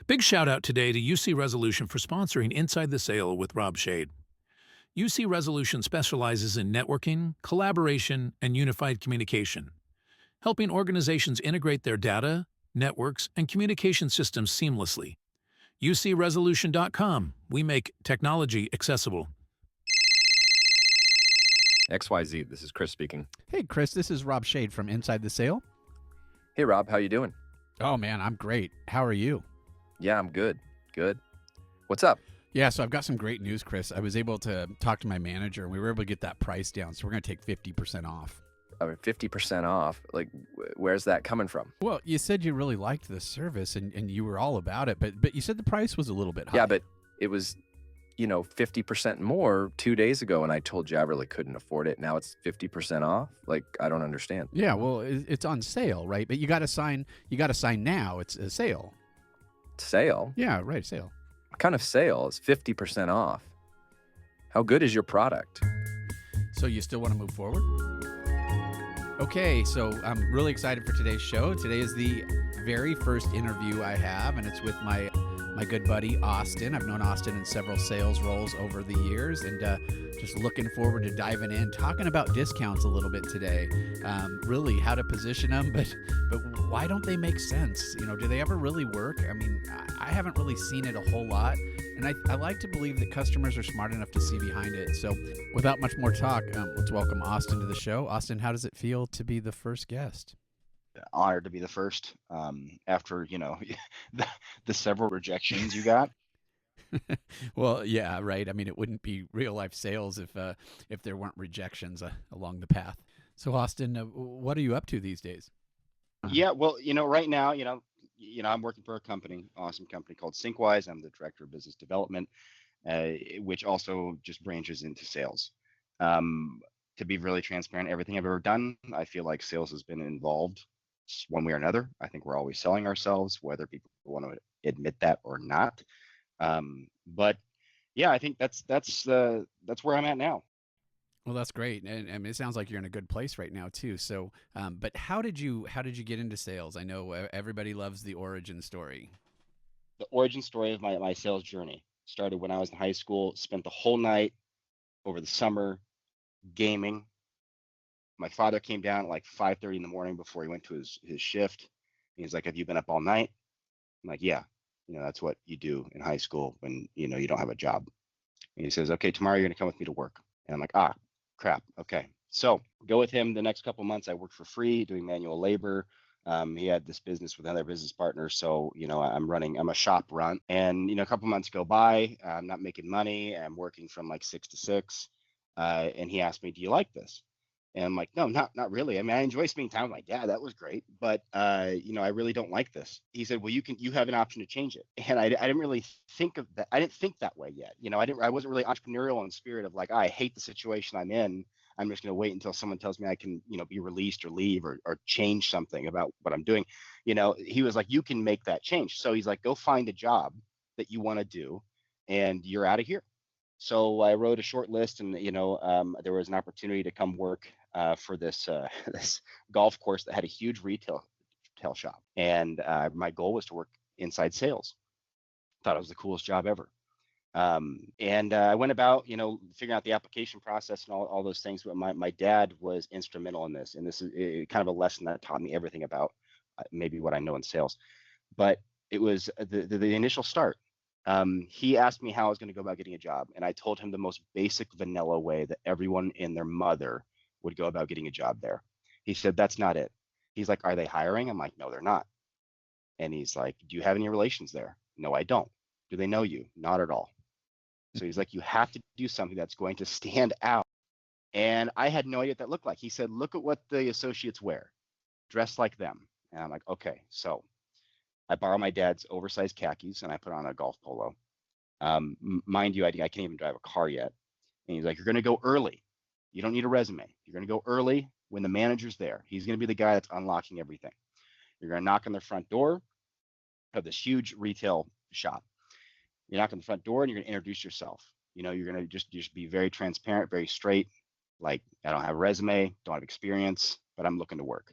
Big shout out today to UC Resolution for sponsoring Inside the Sale with Rob Shade. UC Resolution specializes in networking, collaboration, and unified communication, helping organizations integrate their data, networks, and communication systems seamlessly. UCResolution.com. We make technology accessible. XYZ, this is Chris speaking. Hey, Chris, this is Rob Shade from Inside the Sale. Hey, Rob, how you doing? Oh, man, I'm great. How are you? Yeah, I'm good. Good. What's up? Yeah, so I've got some great news, Chris. I was able to talk to my manager, and we were able to get that price down, so we're going to take 50% off. I mean, 50% off. Like, where's that coming from? Well, you said you really liked the service, and you were all about it, but you said the price was a little bit high. Yeah, but it was, 50% more 2 days ago, and I told you I really couldn't afford it. Now it's 50% off? Like, I don't understand. Yeah, well, it's on sale, right? But you got to sign now. It's a sale. Sale? Yeah, right, sale. What kind of sale is 50% off? How good is your product? So you still want to move forward? Okay, so I'm really excited for today's show. Today is the very first interview I have, and it's with my good buddy, Austin. I've known Austin in several sales roles over the years, and just looking forward to diving in, talking about discounts a little bit today. Really, how to position them, but why don't they make sense? Do they ever really work? I mean, I haven't really seen it a whole lot, and I like to believe that customers are smart enough to see behind it. So without much more talk, let's welcome Austin to the show. Austin, how does it feel to be the first guest? Honored to be the first after the several rejections you got. Well, yeah, right. I mean, it wouldn't be real life sales if there weren't rejections along the path. So Austin, what are you up to these days? Yeah, well, right now, I'm working for a company, awesome company called Synkwise. I'm the director of business development, which also just branches into sales. To be really transparent, everything I've ever done, I feel like sales has been involved one way or another. I think we're always selling ourselves, whether people want to admit that or not. But yeah, I think that's where I'm at now. Well, that's great, and I mean, it sounds like you're in a good place right now too. So, but how did you get into sales? I know everybody loves the origin story. The origin story of my sales journey started when I was in high school. Spent the whole night over the summer gaming. My father came down at like 5:30 in the morning before he went to his shift. He's like, "Have you been up all night?" I'm like, "Yeah." That's what you do in high school when you don't have a job. And he says, "Okay, tomorrow you're gonna come with me to work." And I'm like, "Ah, crap. Okay." So go with him the next couple months. I worked for free doing manual labor. He had this business with another business partner. So, I'm a shop run. And, a couple months go by. I'm not making money. I'm working from like 6 to 6. And he asked me, "Do you like this?" And I'm like, "No, not really. I mean, I enjoy spending time with my dad. That was great. But, I really don't like this." He said, "Well, you have an option to change it." And I didn't really think of that. I didn't think that way yet. I wasn't really entrepreneurial in spirit of like, I hate the situation I'm in. I'm just going to wait until someone tells me I can, be released or leave or change something about what I'm doing. He was like, "You can make that change." So he's like, "Go find a job that you want to do and you're out of here." So I wrote a short list, and there was an opportunity to come work for this this golf course that had a huge retail shop, and my goal was to work inside sales. Thought it was the coolest job ever. And I went about, figuring out the application process and all those things. But my dad was instrumental in this, and this is kind of a lesson that taught me everything about maybe what I know in sales. But it was the initial start. He asked me how I was going to go about getting a job, and I told him the most basic vanilla way that everyone and their mother would go about getting a job there. He said, "That's not it." He's like, "Are they hiring?" I'm like, "No, they're not." And he's like, "Do you have any relations there?" "No, I don't." "Do they know you?" "Not at all." So he's like, "You have to do something that's going to stand out." And I had no idea what that looked like. He said, "Look at what the associates wear. Dress like them." And I'm like, "Okay." So I borrow my dad's oversized khakis and I put on a golf polo. Mind you, I can't even drive a car yet. And he's like, "You're going to go early. You don't need a resume. You're going to go early when the manager's there. He's going to be the guy that's unlocking everything. You're going to knock on the front door of this huge retail shop. You knock on the front door and you're going to introduce yourself. You're going to just be very transparent, very straight. Like, I don't have a resume, don't have experience, but I'm looking to work."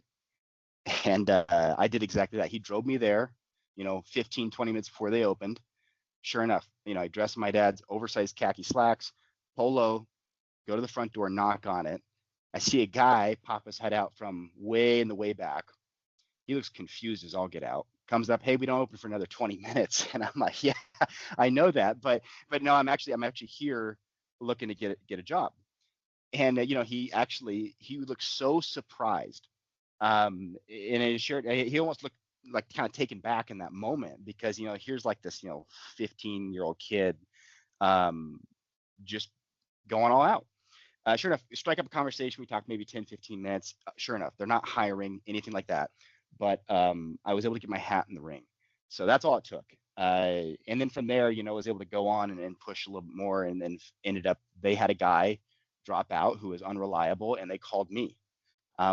And I did exactly that. He drove me there. 15, 20 minutes before they opened. Sure enough, I dressed in my dad's oversized khaki slacks, polo, go to the front door, knock on it. I see a guy pop his head out from way in the way back. He looks confused as all get out. Comes up, hey, we don't open for another 20 minutes. And I'm like, yeah, I know that, but no, I'm actually here looking to get a job. And he looked so surprised. And he almost looked like kind of taken back in that moment, because here's like this 15-year-old kid just going all out. Sure enough, strike up a conversation. We talked maybe 10-15 minutes. Sure enough, they're not hiring, anything like that, but I was able to get my hat in the ring. So that's all it took. And then from there, I was able to go on and push a little bit more, and then ended up, they had a guy drop out who was unreliable, and they called me.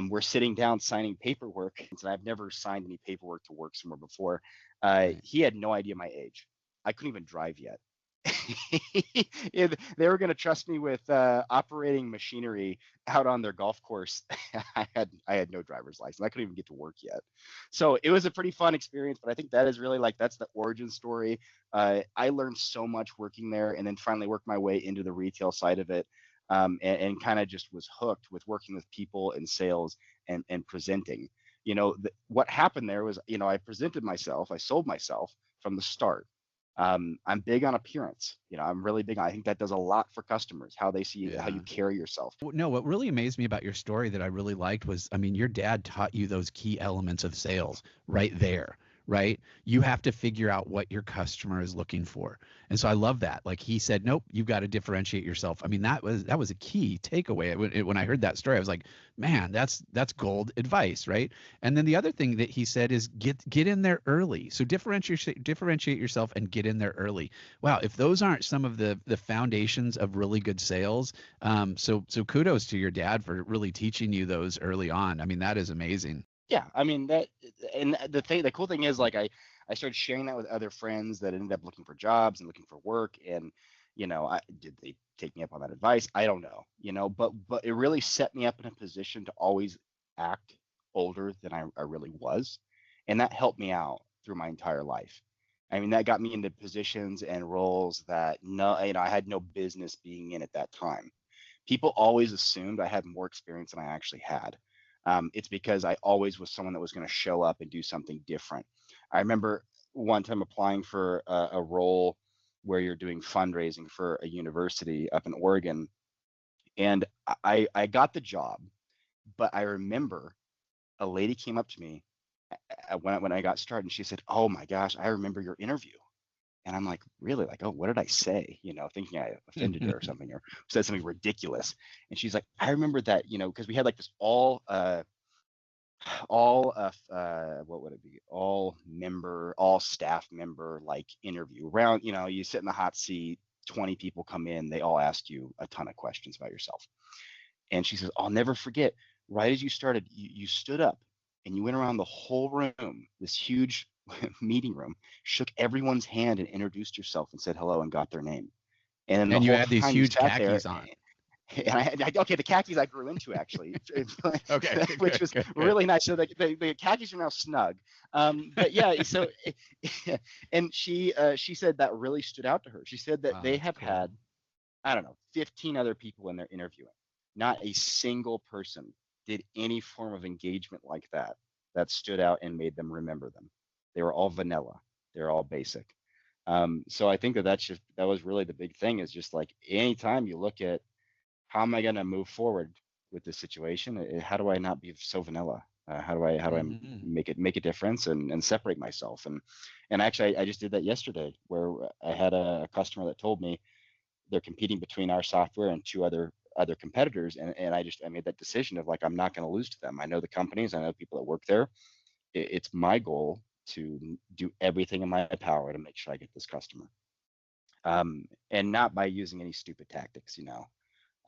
We're sitting down signing paperwork, and I've never signed any paperwork to work somewhere before. He had no idea my age. I couldn't even drive yet. They were going to trust me with operating machinery out on their golf course. I had no driver's license. I couldn't even get to work yet. So it was a pretty fun experience, but I think that is really that's the origin story. I learned so much working there, and then finally worked my way into the retail side of it. And kind of just was hooked with working with people and sales and presenting. What happened there was, I presented myself, I sold myself from the start. I'm big on appearance. I'm really big. I think that does a lot for customers, how they see how you carry yourself. No, what really amazed me about your story that I really liked was, your dad taught you those key elements of sales right there. Right? You have to figure out what your customer is looking for. And so I love that. Like he said, nope, you've got to differentiate yourself. that was a key takeaway. When I heard that story, I was like, man, that's gold advice, right? And then the other thing that he said is get in there early. So differentiate yourself and get in there early. Wow, if those aren't some of the foundations of really good sales, so kudos to your dad for really teaching you those early on. That is amazing. Yeah, that, and the cool thing is, like, I started sharing that with other friends that ended up looking for jobs and looking for work, and did they take me up on that advice? I don't know, but it really set me up in a position to always act older than I really was, and that helped me out through my entire life. That got me into positions and roles that I had no business being in at that time. People always assumed I had more experience than I actually had. It's because I always was someone that was going to show up and do something different. I remember one time applying for a role where you're doing fundraising for a university up in Oregon, and I got the job, but I remember a lady came up to me when I got started, and she said, "Oh my gosh, I remember your interview." And I'm like, really? Like, oh, what did I say? Thinking I offended her or something, or said something ridiculous. And she's like, I remember that, because we had like this all staff member like interview around. You sit in the hot seat, 20 people come in, they all ask you a ton of questions about yourself. And she says, I'll never forget, right as you started, you stood up and you went around the whole room, this huge meeting room, shook everyone's hand and introduced yourself and said hello and got their name. And then you had these huge khakis on. And the khakis I grew into, actually. Okay, which was really nice. So the khakis are now snug. But yeah, so and she said that really stood out to her. She said that they have had, I don't know, 15 other people in there interviewing. Not a single person did any form of engagement like that stood out and made them remember them. They were all vanilla. They're all basic. So I think that was really the big thing, is just like, anytime you look at how am I going to move forward with this situation, how do I not be so vanilla? How do I make a difference and separate myself? And actually, I just did that yesterday, where I had a customer that told me they're competing between our software and two other competitors, and I made that decision of, like, I'm not going to lose to them. I know the companies, I know people that work there. It's my goal to do everything in my power to make sure I get this customer, and not by using any stupid tactics,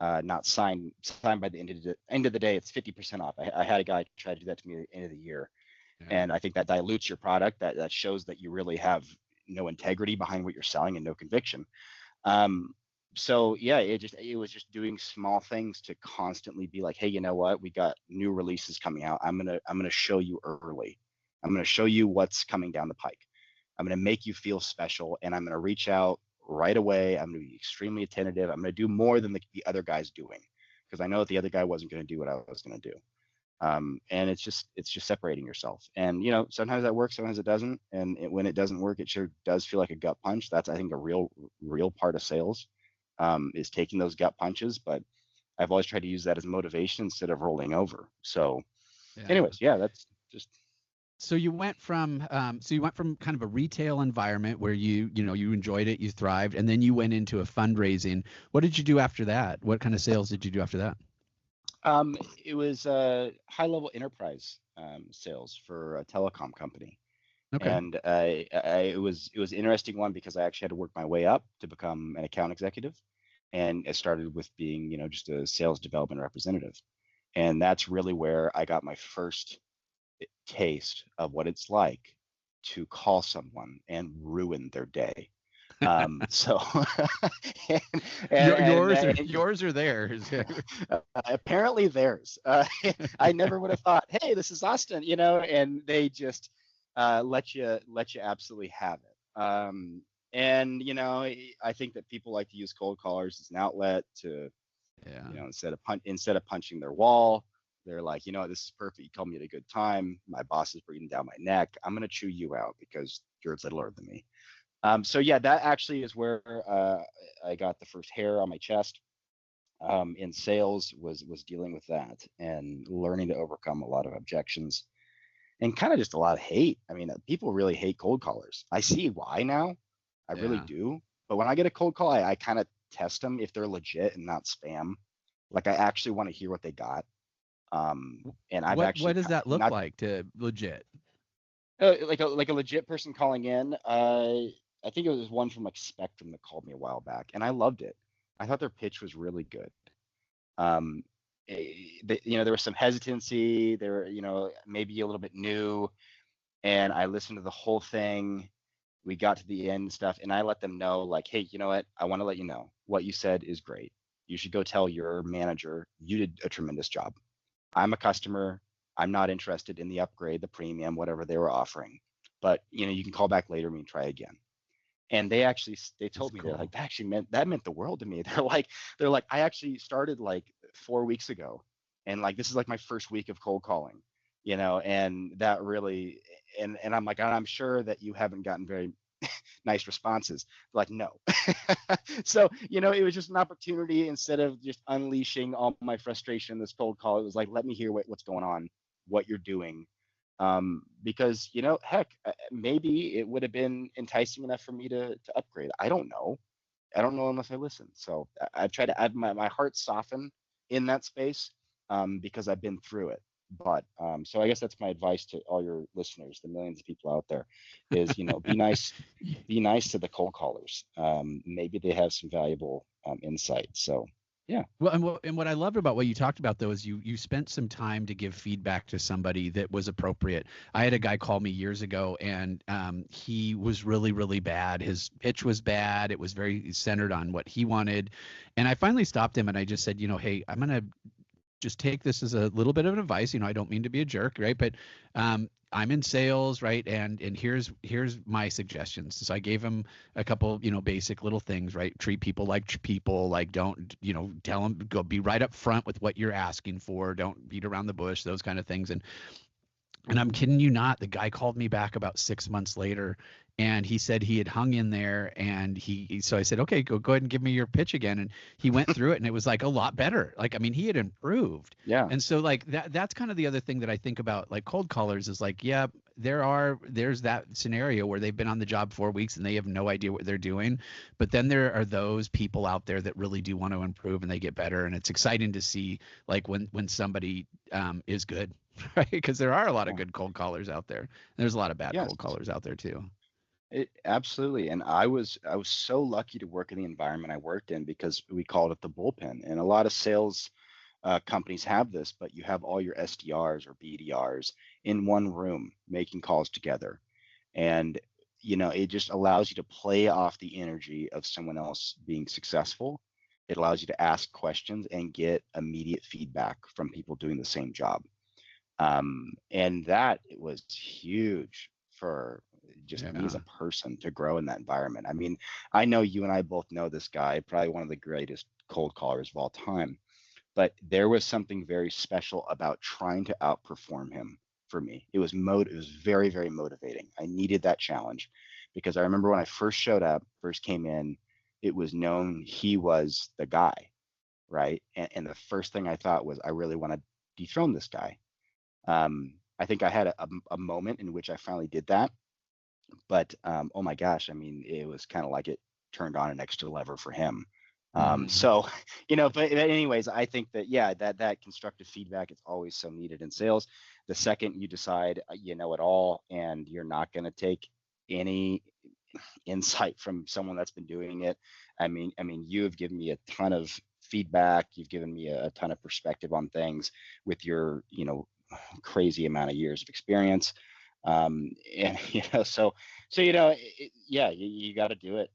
not signed by the end of the day. It's 50% off. I had a guy try to do that to me at the end of the year. And I think that dilutes your product. That shows that you really have no integrity behind what you're selling and no conviction. So yeah, it was just doing small things to constantly be like, hey, you know what? We got new releases coming out. I'm gonna show you early. I'm gonna show you what's coming down the pike. I'm going to make you feel special, and I'm going to reach out right away. I'm going to be extremely attentive. I'm going to do more than the other guy's doing, because I know that the other guy wasn't going to do what I was going to do. And it's just separating yourself. And sometimes that works, sometimes it doesn't. And when it doesn't work, it sure does feel like a gut punch. That's, I think, a real part of sales, is taking those gut punches. But I've always tried to use that as motivation instead of rolling over. So anyways, yeah, that's just. So you went from kind of a retail environment where you enjoyed it, you thrived, and then you went into a fundraising. What did you do after that? What kind of sales did you do after that? It was high-level enterprise sales for a telecom company. Okay. And it was an interesting one because I actually had to work my way up to become an account executive, and it started with being just a sales development representative, and that's really where I got my first taste of what it's like to call someone and ruin their day. So yours or theirs? Apparently theirs. I never would have thought, hey, this is Austin, and they just let you absolutely have it. And I think that people like to use cold callers as an outlet to, instead of punching their wall, they're like, this is perfect. You called me at a good time. My boss is breathing down my neck. I'm gonna chew you out because you're littler than me. So yeah, that actually is where I got the first hair on my chest in sales, was dealing with that and learning to overcome a lot of objections and kind of just a lot of hate. I mean, people really hate cold callers. I see why now. I really do. But when I get a cold call, I kind of test them if they're legit and not spam. Like, I actually want to hear what they got. And I've actually. What does that look like to legit? Like a legit person calling in. I think it was one from like Spectrum that called me a while back, and I loved it. I thought their pitch was really good. There was some hesitancy. They were, maybe a little bit new, and I listened to the whole thing. We got to the end and stuff, and I let them know, like, hey, you know what? I want to let you know what you said is great. You should go tell your manager you did a tremendous job. I'm a customer. I'm not interested in the upgrade, the premium, whatever they were offering. But you can call back later and try again. And they told me, they're like, that meant the world to me. They're like, I actually started like 4 weeks ago, and like this is like my first week of cold calling, and that really, and I'm like, I'm sure that you haven't gotten very nice responses. They're like, no. So it was just an opportunity. Instead of just unleashing all my frustration in this cold call, it was like, let me hear what's going on, what you're doing. Because heck, maybe it would have been enticing enough for me to upgrade. I don't know unless I listen. So I've tried to add my heart soften in that space, because I've been through it. But so I guess that's my advice to all your listeners, the millions of people out there, is be nice to the cold callers. Maybe they have some valuable insight. So yeah. Well, and what I loved about what you talked about, though, is you spent some time to give feedback to somebody that was appropriate. I had a guy call me years ago, and he was really, really bad. His pitch was bad. It was very centered on what he wanted. And I finally stopped him, and I just said, hey, I'm going to just take this as a little bit of advice. I don't mean to be a jerk, right? But I'm in sales, right? And here's my suggestions. So I gave him a couple, basic little things, right? Treat people, like don't, tell them, go be right up front with what you're asking for. Don't beat around the bush, those kind of things. And I'm kidding you not, the guy called me back about 6 months later, and he said he had hung in there, and so I said, okay, go ahead and give me your pitch again. And he went through it, and it was like a lot better. Like, I mean, he had improved. Yeah. And so like that's kind of the other thing that I think about, like cold callers, is like, yeah, there's that scenario where they've been on the job 4 weeks and they have no idea what they're doing. But then there are those people out there that really do want to improve, and they get better. And it's exciting to see, like, when somebody is good, right? Because there are a lot of good cold callers out there. There's a lot of bad cold callers out there too. Absolutely. And I was so lucky to work in the environment I worked in, because we called it the bullpen. And a lot of sales companies have this, but you have all your SDRs or BDRs in one room making calls together. And, it just allows you to play off the energy of someone else being successful. It allows you to ask questions and get immediate feedback from people doing the same job. And that was huge for just me as Yeah. a person to grow in that environment. I mean, I know you and I both know this guy, probably one of the greatest cold callers of all time, but there was something very special about trying to outperform him for me. It was very, very motivating. I needed that challenge because I remember when I first showed up, first came in, it was known he was the guy, right? And the first thing I thought was, I really want to dethrone this guy. I think I had a moment in which I finally did that, but oh my gosh, I mean, it was kind of like it turned on an extra lever for him. Mm. So, but anyways, I think that, yeah, that constructive feedback is always so needed in sales. The second you decide you know it all and you're not going to take any insight from someone that's been doing it, I mean, you have given me a ton of feedback. You've given me a ton of perspective on things with your, crazy amount of years of experience. And so yeah, you got to do it.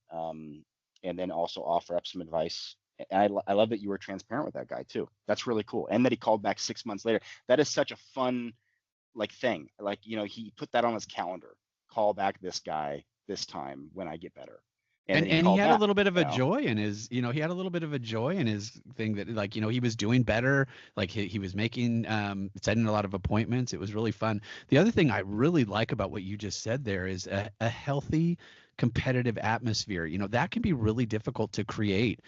And then also offer up some advice. And I love that you were transparent with that guy too. That's really cool. And that he called back 6 months later. That is such a fun like thing. Like, he put that on his calendar. Call back this guy this time when I get better. And then he And he called had a back, little bit of you a know. joy in his, he had a little bit of a joy in his thing that, like, he was doing better. Like he was making, setting a lot of appointments. It was really fun. The other thing I really like about what you just said there is a healthy competitive atmosphere. That can be really difficult to create,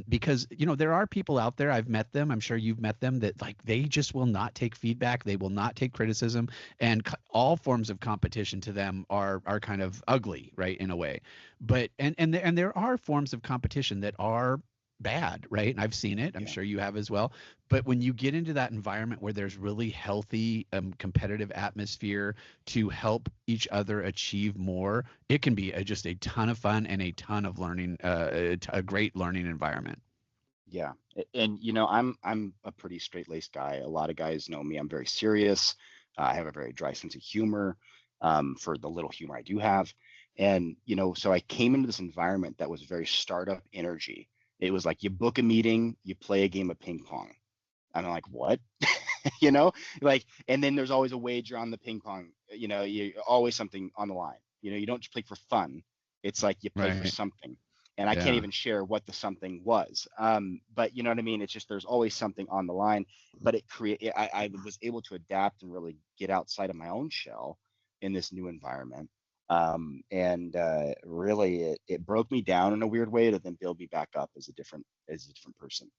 because, there are people out there, I've met them, I'm sure you've met them, that like, they just will not take feedback. They will not take criticism, and all forms of competition to them are kind of ugly, right? In a way. But and there are forms of competition that are bad, right? And I've seen it, I'm Yeah. sure you have as well. But when you get into that environment where there's really healthy competitive atmosphere to help each other achieve more, it can be just a ton of fun and a ton of learning, a great learning environment. Yeah. And I'm a pretty straight-laced guy. A lot of guys know me. I'm very serious. I have a very dry sense of humor, for the little humor I do have. And so I came into this environment that was very startup energy. It was like you book a meeting, you play a game of ping pong. I'm like, what? you know, like, and then there's always a wager on the ping pong. You always something on the line. You don't just play for fun. It's like you play for Right. something. And I can't Yeah. even share what the something was. But you know what I mean? It's just there's always something on the line. But I was able to adapt and really get outside of my own shell in this new environment. And really, it broke me down in a weird way to then build me back up as a different person.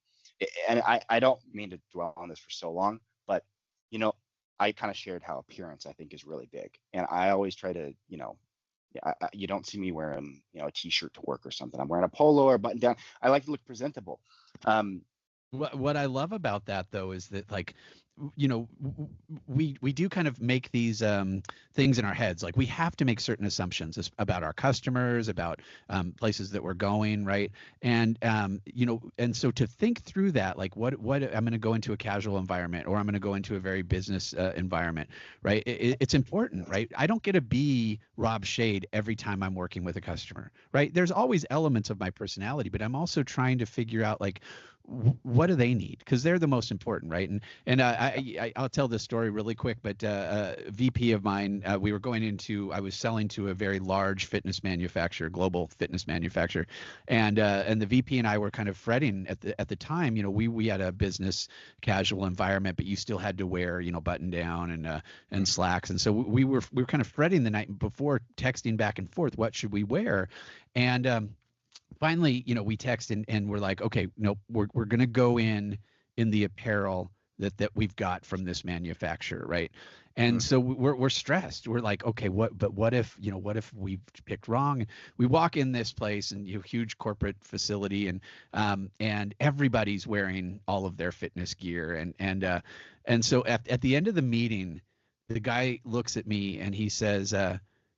And I don't mean to dwell on this for so long, but you know, I kind of shared how appearance I think is really big, and I always try to, you don't see me wearing, a t-shirt to work or something. I'm wearing a polo or a button down. I like to look presentable. Um, What I love about that though is that, like, we do kind of make these things in our heads. Like, we have to make certain assumptions about our customers, about places that we're going, right? And and so to think through that, like, what I'm going to go into a casual environment, or I'm going to go into a very business environment, right? It's important, right? I don't get to be Rob Shade every time I'm working with a customer, right? There's always elements of my personality, but I'm also trying to figure out, like, what do they need, because they're the most important, right? And I'll tell this story really quick. But a VP of mine, I was selling to a very large fitness manufacturer, global fitness manufacturer, and the VP and I were kind of fretting at the time. We had a business casual environment, but you still had to wear, button down and slacks, and so we were kind of fretting the night before, texting back and forth, what should we wear? And finally, we text, and we're like, okay, no, we're going to go in the apparel that we've got from this manufacturer, right? And Mhm. so we're stressed. We're like, okay, what if we've picked wrong? We walk in this place, and huge corporate facility, and everybody's wearing all of their fitness gear, and so at the end of the meeting, the guy looks at me and he says,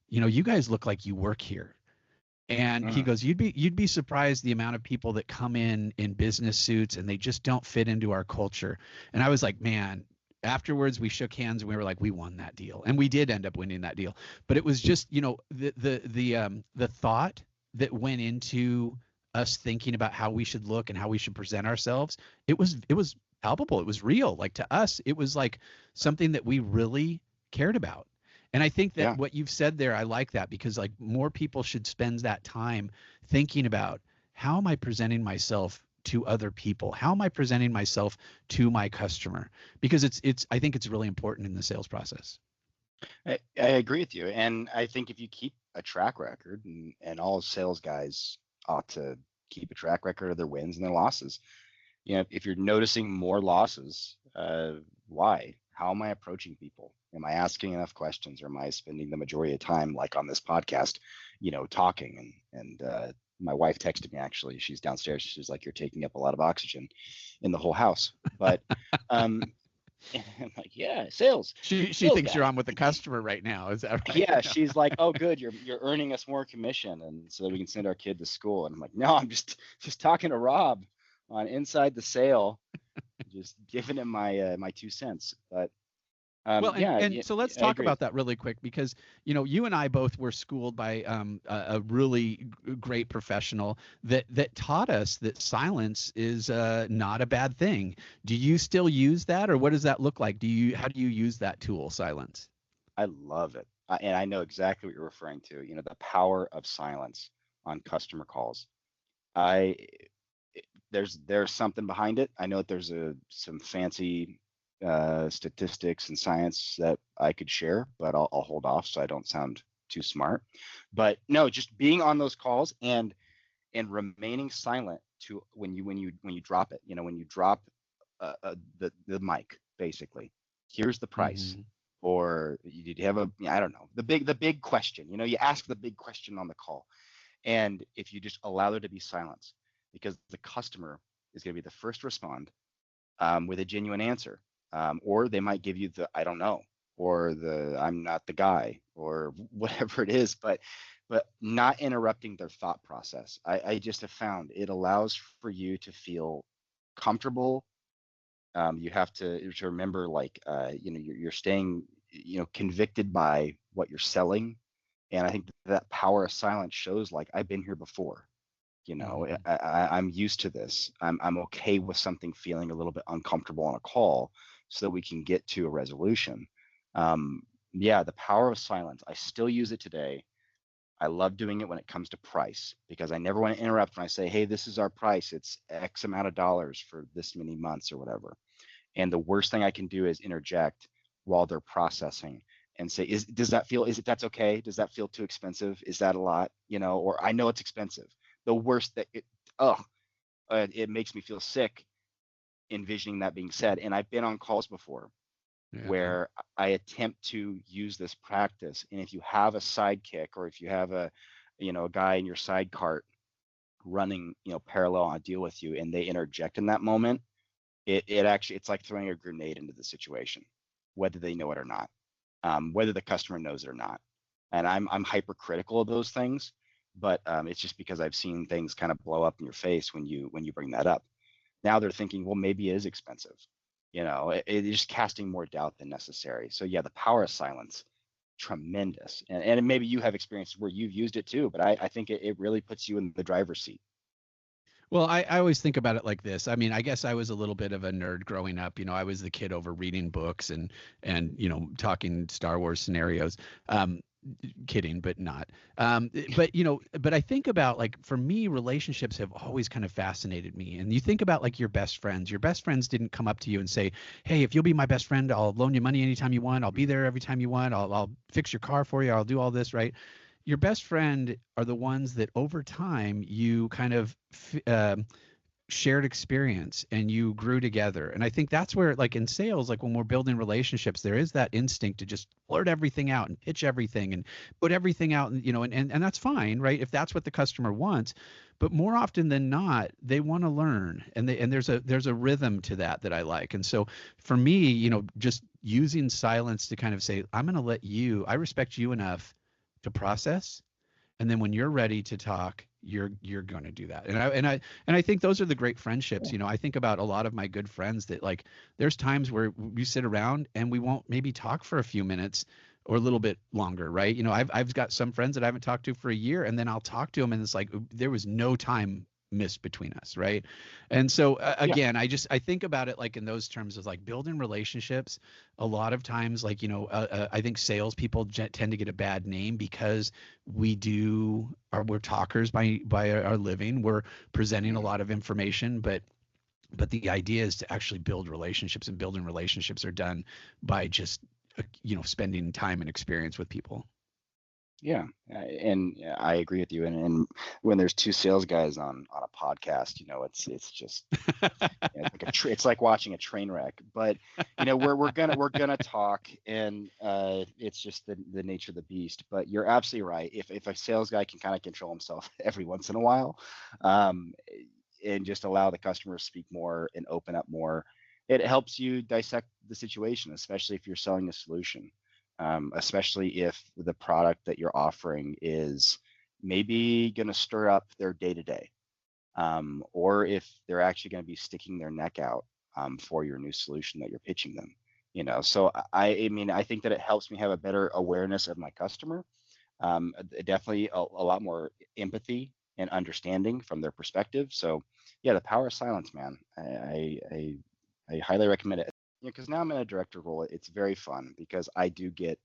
you guys look like you work here. And he Mhm. goes, you'd be surprised the amount of people that come in business suits, and they just don't fit into our culture. And I was like, man, afterwards we shook hands, and we were like, we won that deal. And we did end up winning that deal. But it was just, the thought that went into us thinking about how we should look and how we should present ourselves. It was palpable. It was real. Like, to us, it was like something that we really cared about. And I think that Yeah. what you've said there, I like that, because like more people should spend that time thinking about, how am I presenting myself to other people? How am I presenting myself to my customer? Because I think it's really important in the sales process. I agree with you. And I think if you keep a track record, and all sales guys ought to keep a track record of their wins and their losses. You know, if you're noticing more losses, why? How am I approaching people? Am I asking enough questions, or am I spending the majority of time, like on this podcast, talking? And my wife texted me, actually. She's downstairs. She's like, "You're taking up a lot of oxygen in the whole house." But um, and I'm like, "Yeah, sales. She Sales thinks you're guy." on with the customer right now. Is that right? Yeah, she's like, "Oh, good, you're earning us more commission, and so that we can send our kid to school." And I'm like, "No, I'm just talking to Rob on Inside the Sale, just giving him my 2 cents." But Well, yeah, and so let's I talk agree. about that really quick, because you and I both were schooled by a really great professional that taught us that silence is not a bad thing. Do you still use that, or what does that look like? How do you use that tool, silence? I love it, and I know exactly what you're referring to. The power of silence on customer calls. I there's something behind it. I know that there's some fancy statistics and science that I could share, but I'll hold off so I don't sound too smart. But no, just being on those calls and remaining silent to when you drop it. When you drop the mic, basically. Here's the price. Mhm. Or you have I don't know, the big question. You ask the big question on the call, and if you just allow there to be silence, because the customer is going to be the first to respond with a genuine answer, or they might give you the "I don't know," or the "I'm not the guy," or whatever it is, but not interrupting their thought process. I just have found it allows for you to feel comfortable. You have to remember, like, you're staying, convicted by what you're selling. And I think that power of silence shows, like, I've been here before. Mhm. I'm used to this. I'm okay with something feeling a little bit uncomfortable on a call, so that we can get to a resolution. Yeah, the power of silence. I still use it today. I love doing it when it comes to price, because I never want to interrupt when I say, "Hey, this is our price. It's X amount of dollars for this many months," or whatever. And the worst thing I can do is interject while they're processing and say, that's okay? Does that feel too expensive? Is that a lot? Or, "I know it's expensive." The worst that it makes me feel sick envisioning that being said. And I've been on calls before Yeah. where I attempt to use this practice. And if you have a sidekick, or if you have a guy in your side cart running, parallel on a deal with you, and they interject in that moment, it actually, it's like throwing a grenade into the situation, whether they know it or not, whether the customer knows it or not. And I'm hypercritical of those things, but it's just because I've seen things kind of blow up in your face when you bring that up. Now they're thinking, well, maybe it is expensive. It is just casting more doubt than necessary. So yeah, the power of silence, tremendous. And maybe you have experiences where you've used it too, but I think it really puts you in the driver's seat. Well, I always think about it like this. I mean, I guess I was a little bit of a nerd growing up. I was the kid over reading books and talking Star Wars scenarios. Kidding, but not. But I think about, like, for me, relationships have always kind of fascinated me. And you think about, like, your best friends. Your best friends didn't come up to you and say, "Hey, if you'll be my best friend, I'll loan you money anytime you want. I'll be there every time you want. I'll fix your car for you. I'll do all this," right? Your best friend are the ones that over time you kind of shared experience and you grew together. And I think that's where, like, in sales, like when we're building relationships, there is that instinct to just blurt everything out and pitch everything and put everything out, and that's fine, right? If that's what the customer wants. But more often than not, they want to learn, and there's a rhythm to that I like. And so for me, just using silence to kind of say, I'm going to I respect you enough to process, and then when you're ready to talk, you're going to do that. And I think those are the great friendships. I think about a lot of my good friends that, like, there's times where we sit around and we won't maybe talk for a few minutes or a little bit longer, right? I've got some friends that I haven't talked to for a year, and then I'll talk to them and it's like there was no time missed between us, right? And so Yeah. again, I think about it like in those terms of like building relationships. A lot of times, like, I think salespeople tend to get a bad name because we're talkers by our living. We're presenting a Mhm. lot of information, but the idea is to actually build relationships, and building relationships are done by just spending time and experience with people. Yeah, and I agree with you. And when there's two sales guys on a podcast, it's just it's like it's like watching a train wreck. But we're gonna talk, and it's just the nature of the beast. But you're absolutely right. If a sales guy can kind of control himself every once in a while, um, and just allow the customer to speak more and open up more, it helps you dissect the situation, especially if you're selling a solution, especially if the product that you're offering is maybe going to stir up their day to day, or if they're actually going to be sticking their neck out for your new solution that you're pitching them. So I mean, I think that it helps me have a better awareness of my customer, definitely a lot more empathy and understanding from their perspective. So yeah, the power of silence, man. I highly recommend it. Because now I'm in a director role. It's very fun because I do get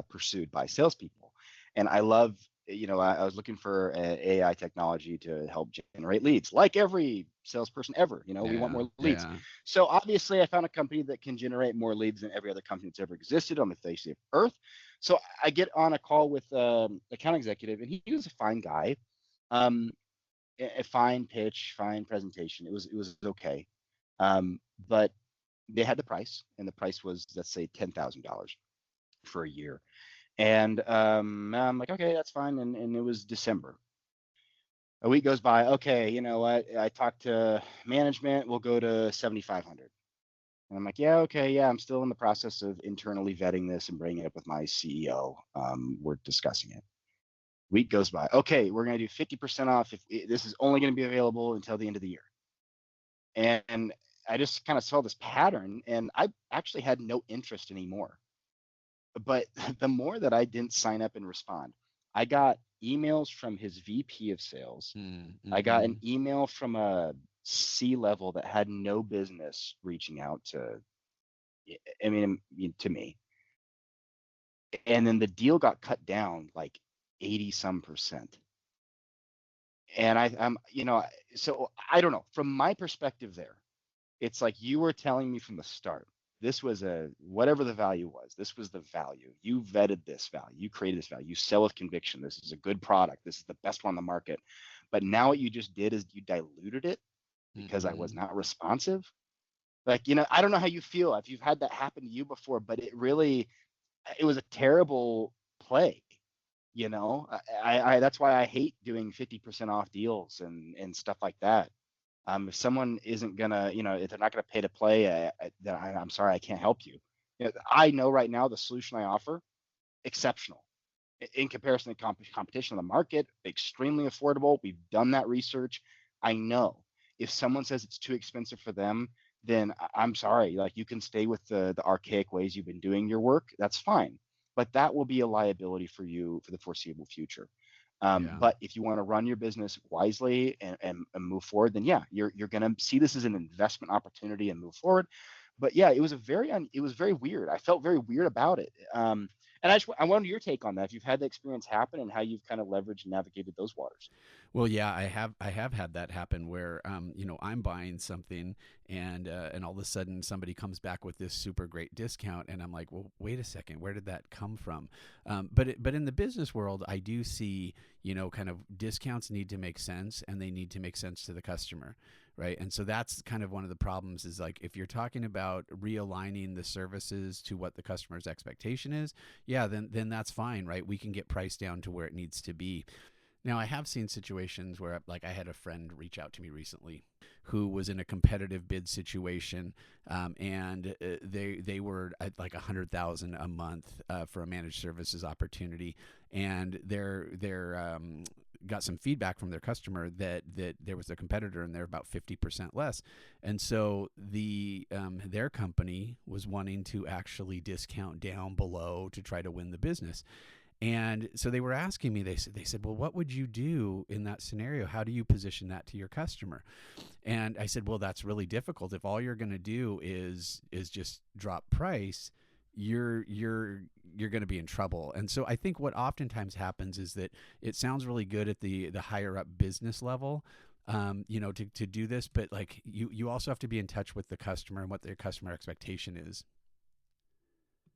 pursued by salespeople, and I love. I was looking for AI technology to help generate leads, like every salesperson ever. We want Yeah, more leads. yeah. So obviously, I found a company that can generate more leads than every other company that's ever existed on the face of Earth. So I get on a call with account executive, and he was a fine guy, um, a fine pitch, fine presentation. It was okay, but they had the price, and the price was, let's say, $10,000 for a year. And I'm like, okay, that's fine. And it was December. A week goes by. Okay, you know what? I talked to management. We'll go to 7,500. And I'm like, yeah, okay, yeah. I'm still in the process of internally vetting this and bringing it up with my CEO. We're discussing it. Week goes by. Okay, we're gonna do 50% off if this is only gonna be available until the end of the year. And I just kind of saw this pattern, and I actually had no interest anymore. But the more that I didn't sign up and respond, I got emails from his VP of sales. I got an Mm-hmm. email from a C level that had no business reaching out to, to me. And then the deal got cut down like 80 some percent. And so I don't know. From my perspective there, it's like you were telling me from the start, this was whatever the value was, this was the value. You vetted this value, you created this value, you sell with conviction. This is a good product, this is the best one on the market. But now what you just did is you diluted it because I was Mm-hmm. not responsive. Like, I don't know how you feel if you've had that happen to you before, but it was a terrible play. That's why I hate doing 50% off deals and stuff like that. If someone isn't gonna, if they're not gonna pay to play, then I'm sorry, I can't help you. I know right now the solution I offer, exceptional in comparison to competition on the market, extremely affordable. We've done that research. I know if someone says it's too expensive for them, then I'm sorry. Like, you can stay with the archaic ways you've been doing your work. That's fine, but that will be a liability for you for the foreseeable future. Yeah. But if you want to run your business wisely and move forward, then yeah, you're going to see this as an investment opportunity and move forward. But yeah, it was very weird. I felt very weird about it. And I wonder your take on that. If you've had the experience happen and how you've kind of leveraged and navigated those waters. Well, yeah, I have had that happen where I'm buying something and all of a sudden somebody comes back with this super great discount and I'm like, well, wait a second, where did that come from? But in the business world, I do see kind of discounts need to make sense, and they need to make sense to the customer. Right. And so that's kind of one of the problems is like if you're talking about realigning the services to what the customer's expectation is, yeah, then that's fine, right? We can get price down to where it needs to be. Now, I have seen situations where, like, I had a friend reach out to me recently who was in a competitive bid situation, and they were at like 100,000 a month for a managed services opportunity, and they're got some feedback from their customer that there was a competitor and they're about 50% less, and so their company was wanting to actually discount down below to try to win the business. And so they were asking me, they said, well, what would you do in that scenario? How do you position that to your customer? And I said, well, that's really difficult. If all you're going to do is just drop price, you're going to be in trouble. And so I think what oftentimes happens is that it sounds really good at the higher up business level, to do this, but like you also have to be in touch with the customer and what their customer expectation is.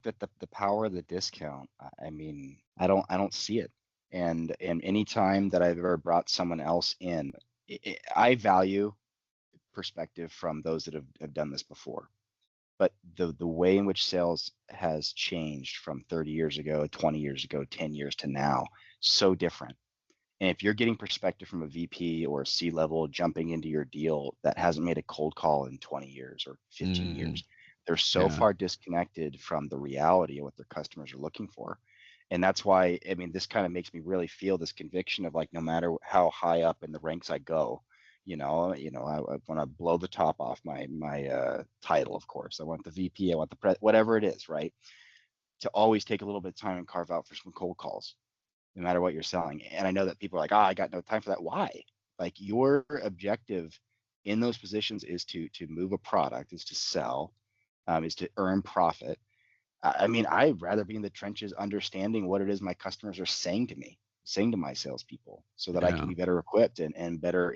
But the power of the discount, I mean, I don't see it. And any time that I've ever brought someone else in, I value perspective from those that have done this before. But the way in which sales has changed from 30 years ago, 20 years ago, 10 years to now, so different. And if you're getting perspective from a VP or a C level jumping into your deal that hasn't made a cold call in 20 years or 15 years, they're so Yeah. far disconnected from the reality of what their customers are looking for. And that's why, I mean, this kind of makes me really feel this conviction of like, no matter how high up in the ranks I go, I want to blow the top off my title, of course. I want the VP, I want the whatever it is, right? To always take a little bit of time and carve out for some cold calls, no matter what you're selling. And I know that people are like, I got no time for that. Why? Like, your objective in those positions is to move a product, is to sell, is to earn profit. I mean, I'd rather be in the trenches understanding what it is my customers are saying to me, saying to my salespeople, so that I can Yeah. be better equipped and better,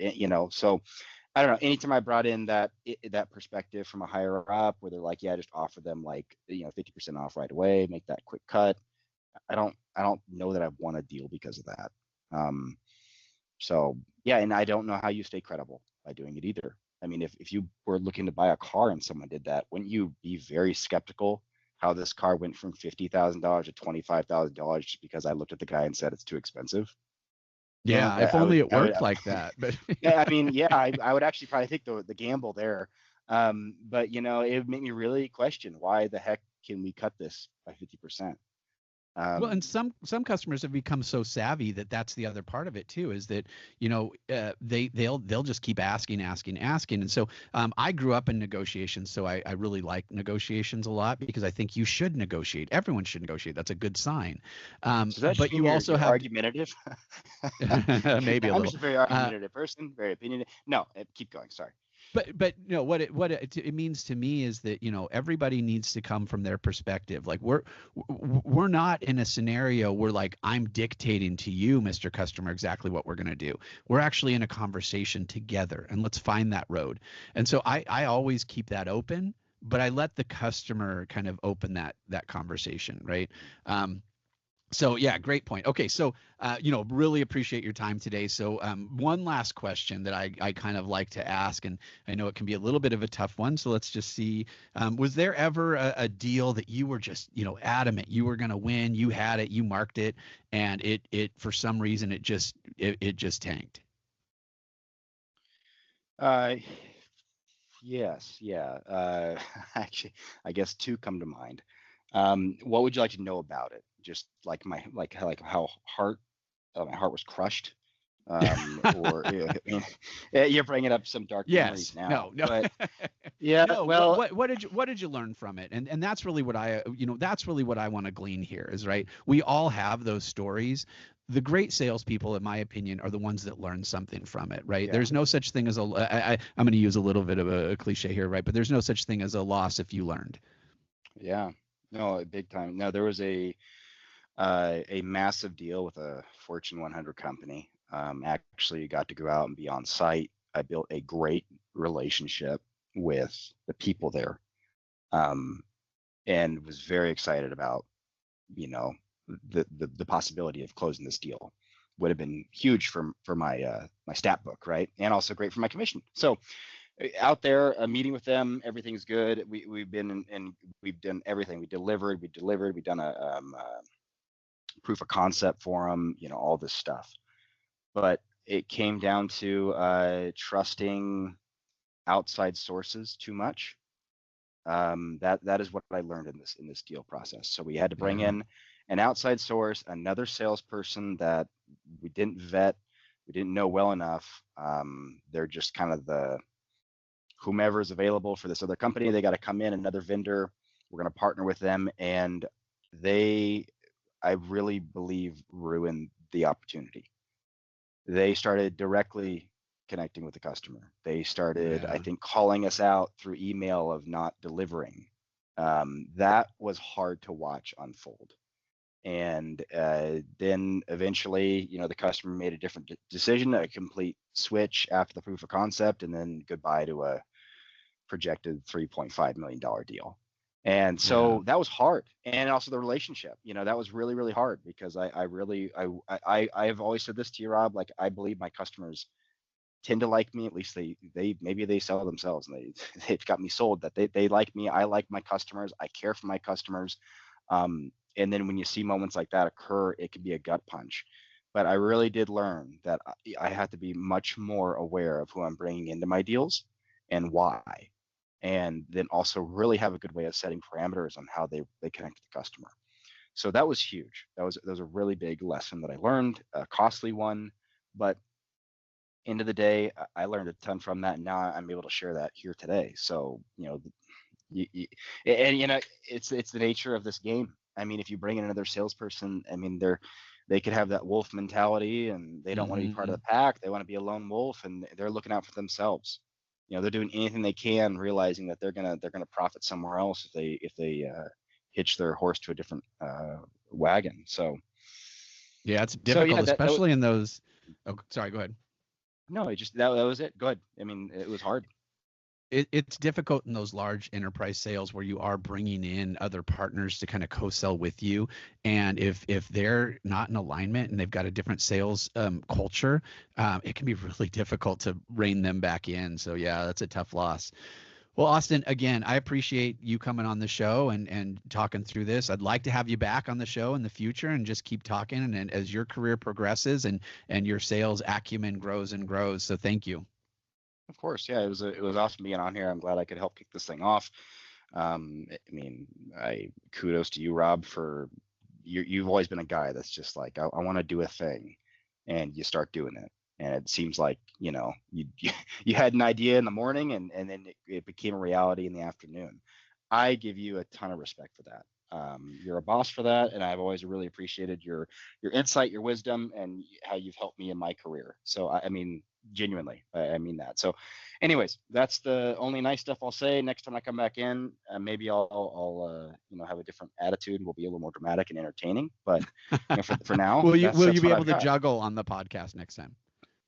so I don't know. Anytime I brought in that perspective from a higher up, where they're like, yeah, just offer them like 50% off right away, make that quick cut. I don't know that I want a deal because of that. So yeah, and I don't know how you stay credible by doing it either. I mean, if you were looking to buy a car and someone did that, wouldn't you be very skeptical how this car went from $50,000 to $25,000 just because I looked at the guy and said it's too expensive? Yeah. If I would, only it I would, worked like that, but yeah, I mean, yeah, I would actually probably take the gamble there. But it would make me really question, why the heck can we cut this by 50%? well, and some customers have become so savvy that that's the other part of it too, is that they'll just keep asking, and so I grew up in negotiations, so I really like negotiations a lot, because I think you should negotiate. Everyone should negotiate. That's a good sign. Does that But mean you also you're have argumentative? maybe a I'm little. just a very argumentative person, very opinionated. No, keep going. Sorry. But what it means to me is that everybody needs to come from their perspective. Like we're not in a scenario where like I'm dictating to you, Mr. Customer, exactly what we're going to do. We're actually in a conversation together, and let's find that road. And so I always keep that open, but I let the customer kind of open that conversation, right? So yeah, great point. Okay, so really appreciate your time today. So one last question that I kind of like to ask, and I know it can be a little bit of a tough one. So let's just see. Was there ever a deal that you were just adamant you were going to win? You had it, you marked it, and it for some reason it just tanked. Yes, yeah. Actually, I guess two come to mind. What would you like to know about it? Just like how my heart was crushed, or you're bringing up some dark memories Yes. now. No. But yeah, No. well, What did you learn from it? And that's really what that's really what I want to glean here is, right. We all have those stories. The great salespeople, in my opinion, are the ones that learn something from it, right? Yeah. There's no such thing as I'm going to use a little bit of a cliche here, right? But there's no such thing as a loss if you learned. Yeah, no, big time. No, there was a massive deal with a Fortune 100 company. Actually got to go out and be on site. I built a great relationship with the people there, and was very excited about, the possibility of closing this deal. Would have been huge for my my stat book, right? And also great for my commission. So out there, a meeting with them, everything's good. We've been and we've done everything. We delivered. We've done a proof of concept for them. All this stuff. But it came down to trusting outside sources too much. That is what I learned in this deal process. So we had to bring in an outside source, another salesperson that we didn't vet, we didn't know well enough. They're just kind of the whomever is available for this other company. They got to come in, another vendor. We're going to partner with them, and I really believe ruined the opportunity. They started directly connecting with the customer. They started, I Yeah. think, calling us out through email of not delivering. That was hard to watch unfold. And then eventually, the customer made a different decision, a complete switch after the proof of concept, and then goodbye to a projected $3.5 million deal. And Yeah. so that was hard. And also the relationship, that was really, really hard because I've always said this to you, Rob, like I believe my customers tend to like me. At least they maybe they sell themselves and they've got me sold that they like me. I like my customers. I care for my customers. And then when you see moments like that occur, it can be a gut punch. But I really did learn that I have to be much more aware of who I'm bringing into my deals and why. And then also really have a good way of setting parameters on how they connect to the customer. So that was huge. That was a really big lesson that I learned, a costly one, but end of the day, I learned a ton from that, and now I'm able to share that here today. So and it's the nature of this game. I mean, if you bring in another salesperson, I mean, they could have that wolf mentality, and they don't want to be part of Mhm. the pack. They want to be a lone wolf, and they're looking out for themselves. They're doing anything they can, realizing that they're gonna profit somewhere else if they hitch their horse to a different wagon. Yeah, it's So difficult, yeah, especially in those. Oh, sorry, go ahead. no, it just that was it. Good. I mean, it was hard. It's difficult in those large enterprise sales where you are bringing in other partners to kind of co-sell with you, and if they're not in alignment and they've got a different sales culture, it can be really difficult to rein them back in. So yeah, that's a tough loss. Well, Austin, again, I appreciate you coming on the show and talking through this. I'd like to have you back on the show in the future and just keep talking, and as your career progresses and your sales acumen grows and grows. So thank you. Of course, yeah, it was awesome being on here. I'm glad I could help kick this thing off. I mean, I kudos to you, Rob, for you've always been a guy that's just like I want to do a thing, and you start doing it, and it seems like you had an idea in the morning, and then it became a reality in the afternoon. I give you a ton of respect for that. You're a boss for that, and I've always really appreciated your insight, your wisdom, and how you've helped me in my career. So I mean, genuinely, I mean that. So, anyways, that's the only nice stuff I'll say. Next time I come back in, maybe I'll have a different attitude. We'll be a little more dramatic and entertaining. But for now, Will you that's be what able I've to got. juggle on the podcast next time?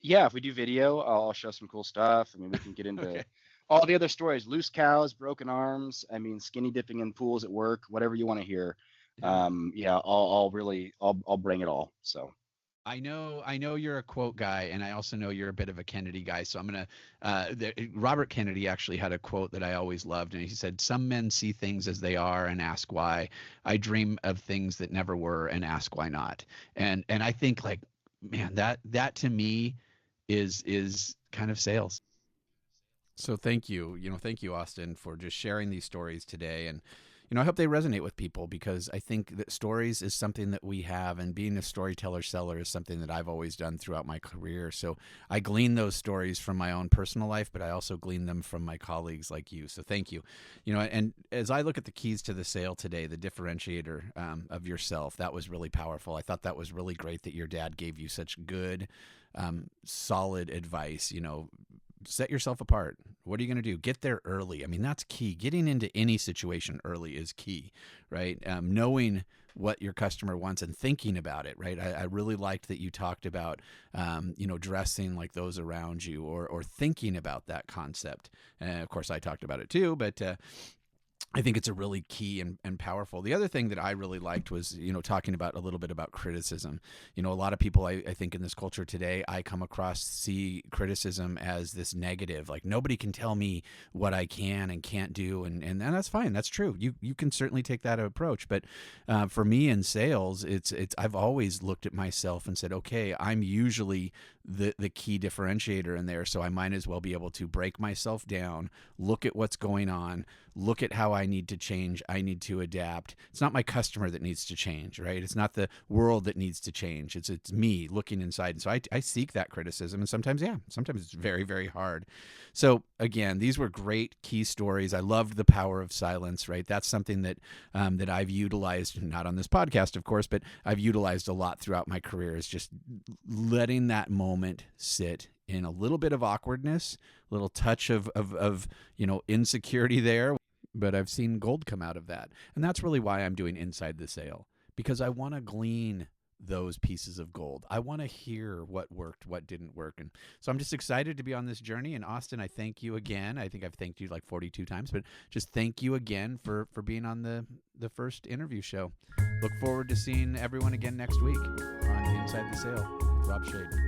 Yeah, if we do video, I'll show some cool stuff. I mean, we can get into Okay. all the other stories: loose cows, broken arms. I mean, skinny dipping in pools at work, whatever you want to hear. Yeah. Yeah, I'll bring it all. So. I know you're a quote guy, and I also know you're a bit of a Kennedy guy. So I'm gonna. Robert Kennedy actually had a quote that I always loved, and he said, "Some men see things as they are and ask why. I dream of things that never were and ask why not." And I think like, man, that to me is kind of sales. So thank you, thank you, Austin, for just sharing these stories today. And, I hope they resonate with people because I think that stories is something that we have, and being a storyteller seller is something that I've always done throughout my career. So I glean those stories from my own personal life, but I also glean them from my colleagues like you. So thank you. And as I look at the keys to the sale today, the differentiator of yourself, that was really powerful. I thought that was really great that your dad gave you such good, solid advice. Set yourself apart. What are you going to do? Get there early. I mean, that's key. Getting into any situation early is key, right? Knowing what your customer wants and thinking about it, right? I really liked that you talked about, dressing like those around you, or thinking about that concept. And of course, I talked about it too, but I think it's a really key and powerful. The other thing that I really liked was, talking about a little bit about criticism. A lot of people, I think in this culture today, I come across see criticism as this negative, like nobody can tell me what I can and can't do. And that's fine. That's true. You can certainly take that approach. But for me in sales, I've always looked at myself and said, okay, I'm usually the key differentiator in there. So I might as well be able to break myself down, look at what's going on, look at how I need to change. I need to adapt. It's not my customer that needs to change, right? It's not the world that needs to change. It's me looking inside. And so I seek that criticism. And sometimes it's very, very hard. So again, these were great key stories. I loved the power of silence, right? That's something that that I've utilized, not on this podcast, of course, but I've utilized a lot throughout my career, is just letting that moment sit in a little bit of awkwardness, a little touch of insecurity there. But I've seen gold come out of that. And that's really why I'm doing Inside the Sale, because I want to glean those pieces of gold. I want to hear what worked, what didn't work. And so I'm just excited to be on this journey. And Austin, I thank you again. I think I've thanked you like 42 times, but just thank you again for being on the first interview show. Look forward to seeing everyone again next week on Inside the Sale with Rob Shade.